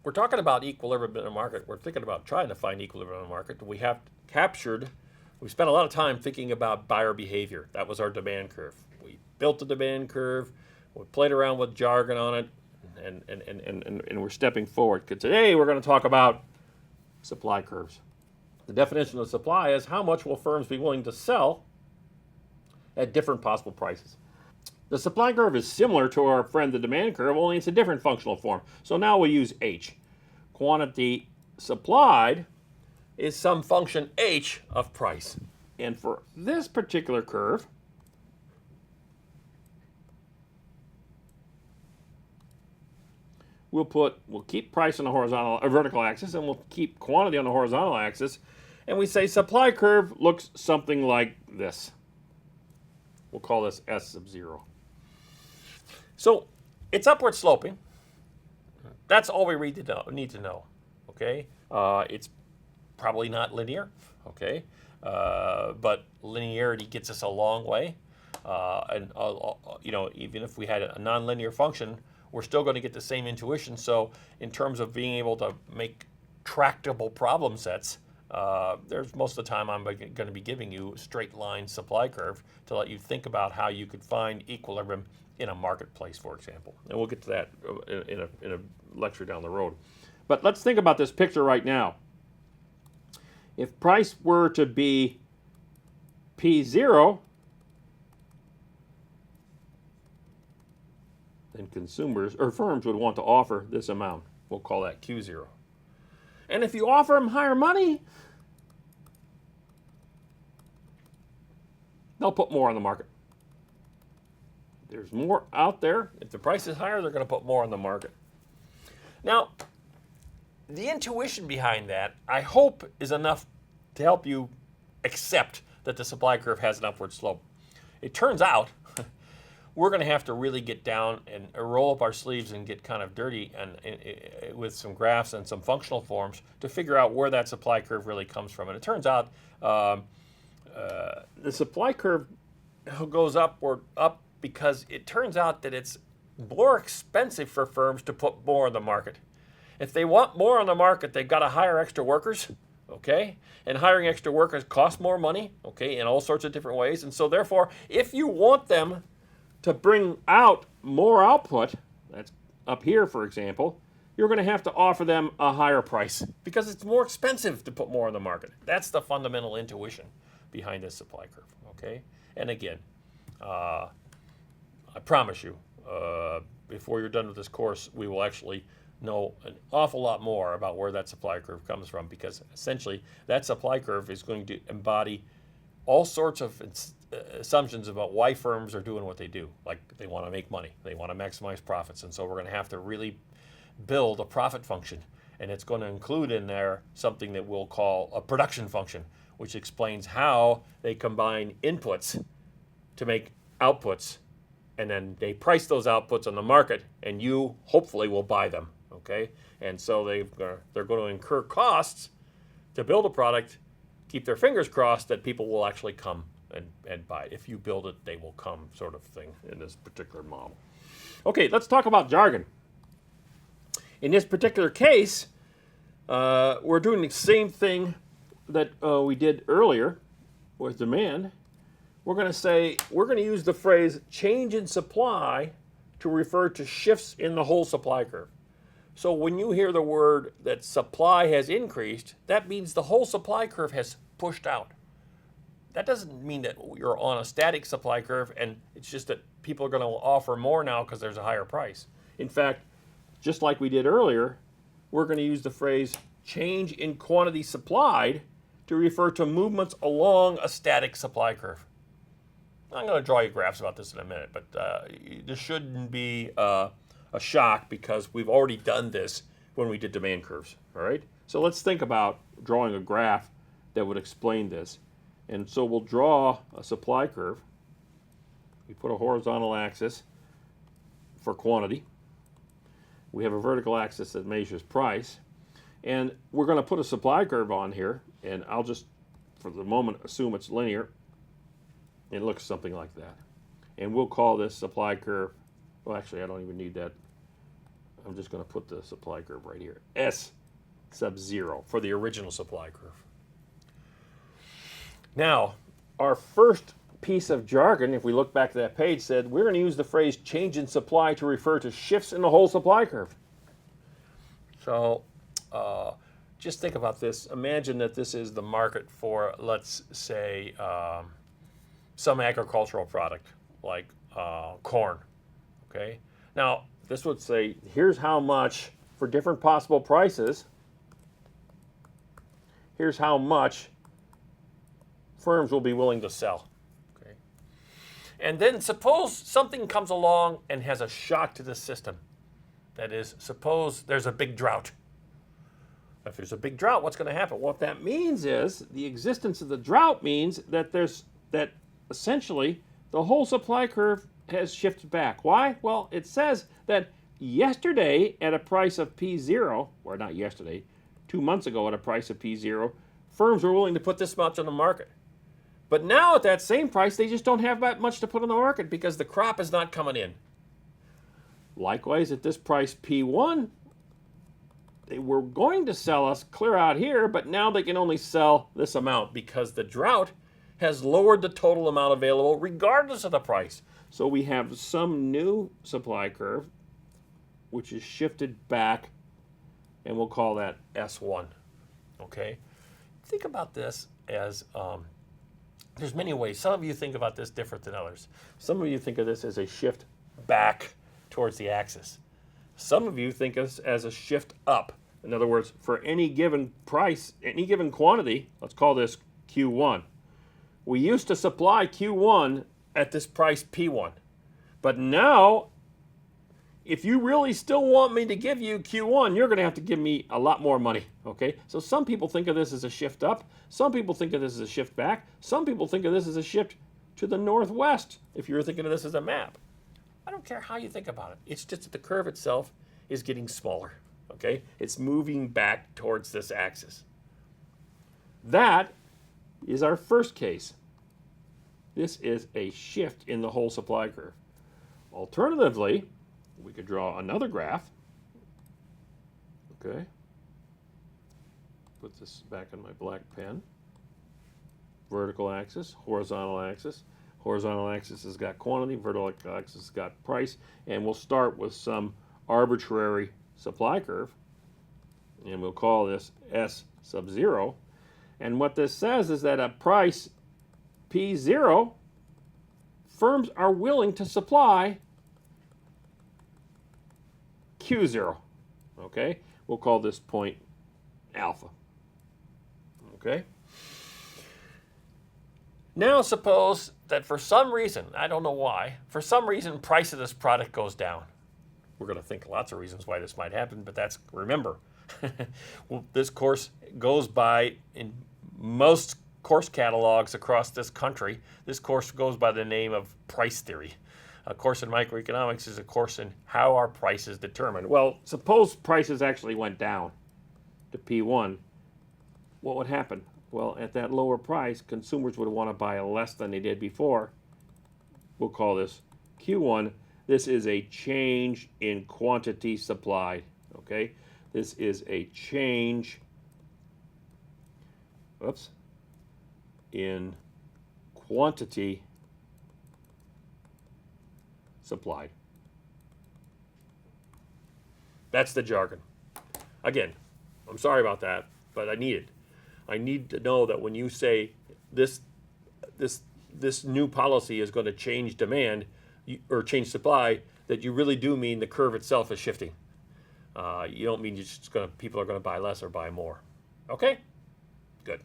we're talking about equilibrium in a market. We're thinking about trying to find equilibrium in a market. We spent a lot of time thinking about buyer behavior. That was our demand curve. We built the demand curve. We played around with jargon on it, and we're stepping forward. Today we're going to talk about supply curves. The definition of supply is how much will firms be willing to sell at different possible prices. The supply curve is similar to our friend the demand curve, only it's a different functional form. So now we use H. Quantity supplied is some function H of price. And for this particular curve, we'll keep price on the vertical axis, and we'll keep quantity on the horizontal axis, and we say supply curve looks something like this. We'll call this S sub 0. So it's upward sloping. That's all we need to know. Okay, it's probably not linear. Okay, but linearity gets us a long way. Even if we had a nonlinear function, we're still going to get the same intuition. So in terms of being able to make tractable problem sets, there's most of the time I'm going to be giving you a straight line supply curve to let you think about how you could find equilibrium in a marketplace, for example. And we'll get to that in a lecture down the road. But let's think about this picture right now. If price were to be P0, then consumers or firms would want to offer this amount. We'll call that Q0. And if you offer them higher money, they'll put more on the market. There's more out there. If the price is higher, they're going to put more on the market. Now, the intuition behind that, I hope, is enough to help you accept that the supply curve has an upward slope. It turns out we're going to have to really get down and roll up our sleeves and get kind of dirty and with some graphs and some functional forms to figure out where that supply curve really comes from. And it turns out the supply curve goes up because it turns out that it's more expensive for firms to put more on the market. If they want more on the market, they've got to hire extra workers, okay? And hiring extra workers costs more money, okay, in all sorts of different ways. And so therefore, if you want them to bring out more output, that's up here, for example, you're going to have to offer them a higher price because it's more expensive to put more on the market. That's the fundamental intuition behind this supply curve, okay? And again, I promise you, before you're done with this course, we will actually know an awful lot more about where that supply curve comes from, because essentially that supply curve is going to embody all sorts of assumptions about why firms are doing what they do. Like they want to make money, they want to maximize profits, and so we're going to have to really build a profit function, and it's going to include in there something that we'll call a production function, which explains how they combine inputs to make outputs, and then they price those outputs on the market, and you hopefully will buy them, okay? And so they're going to incur costs to build a product, keep their fingers crossed that people will actually come and buy it. If you build it, they will come, sort of thing in this particular model. Okay, let's talk about jargon. In this particular case, we're doing the same thing that we did earlier with demand. We're going to use the phrase change in supply to refer to shifts in the whole supply curve. So when you hear the word that supply has increased, that means the whole supply curve has pushed out. That doesn't mean that you're on a static supply curve and it's just that people are going to offer more now because there's a higher price. In fact, just like we did earlier, we're going to use the phrase change in quantity supplied to refer to movements along a static supply curve. I'm going to draw you graphs about this in a minute, but this shouldn't be a shock because we've already done this when we did demand curves, all right? So let's think about drawing a graph that would explain this. And so we'll draw a supply curve. We put a horizontal axis for quantity. We have a vertical axis that measures price. And we're going to put a supply curve on here, and I'll just, for the moment, assume it's linear. It looks something like that. And we'll call this supply curve, well, actually, I don't even need that I'm just going to put the supply curve right here. S sub 0 for the original supply curve. Now, our first piece of jargon, if we look back to that page, said we're going to use the phrase change in supply to refer to shifts in the whole supply curve. So just think about this. Imagine that this is the market for, let's say, some agricultural product like corn. Okay. Now, this would say, here's how much for different possible prices. Here's how much firms will be willing to sell. Okay. And then suppose something comes along and has a shock to the system. That is, suppose there's a big drought. If there's a big drought, what's going to happen? What that means is the existence of the drought means that essentially the whole supply curve has shifted back. Why? Well, it says that yesterday at a price of P0, or not yesterday, 2 months ago at a price of P0, firms were willing to put this much on the market. But now at that same price, they just don't have that much to put on the market because the crop is not coming in. Likewise, at this price P1, they were going to sell us clear out here, but now they can only sell this amount because the drought has lowered the total amount available regardless of the price. So we have some new supply curve, which is shifted back, and we'll call that S1. Okay? Think about this as, there's many ways. Some of you think about this different than others. Some of you think of this as a shift back towards the axis. Some of you think of this as a shift up. In other words, for any given price, any given quantity, let's call this Q1. We used to supply Q1 at this price P1. But now, if you really still want me to give you Q1, you're going to have to give me a lot more money. Okay? So some people think of this as a shift up. Some people think of this as a shift back. Some people think of this as a shift to the northwest, if you were thinking of this as a map. I don't care how you think about it. It's just that the curve itself is getting smaller. Okay? It's moving back towards this axis. That is our first case. This is a shift in the whole supply curve. Alternatively, we could draw another graph. Okay. Put this back on my black pen. Vertical axis, horizontal axis. Horizontal axis has got quantity, vertical axis has got price, and we'll start with some arbitrary supply curve, and we'll call this S sub 0. And what this says is that at price P0, firms are willing to supply Q0. Okay? We'll call this point alpha. Okay? Now suppose that for some reason, I don't know why, for some reason price of this product goes down. We're going to think lots of reasons why this might happen, but that's, remember, well, this course goes by in most course catalogs across this country. This course goes by the name of price theory. A course in microeconomics is a course in how are prices determined. Well, suppose prices actually went down to P1. What would happen? Well, at that lower price, consumers would want to buy less than they did before. We'll call this Q1. This is a change in quantity supplied. Okay? This is a change in quantity supplied. That's the jargon. Again, I'm sorry about that, but I need it. I need to know that when you say this new policy is going to change demand or change supply, that you really do mean the curve itself is shifting. You don't mean people are going to buy less or buy more. Okay? Good.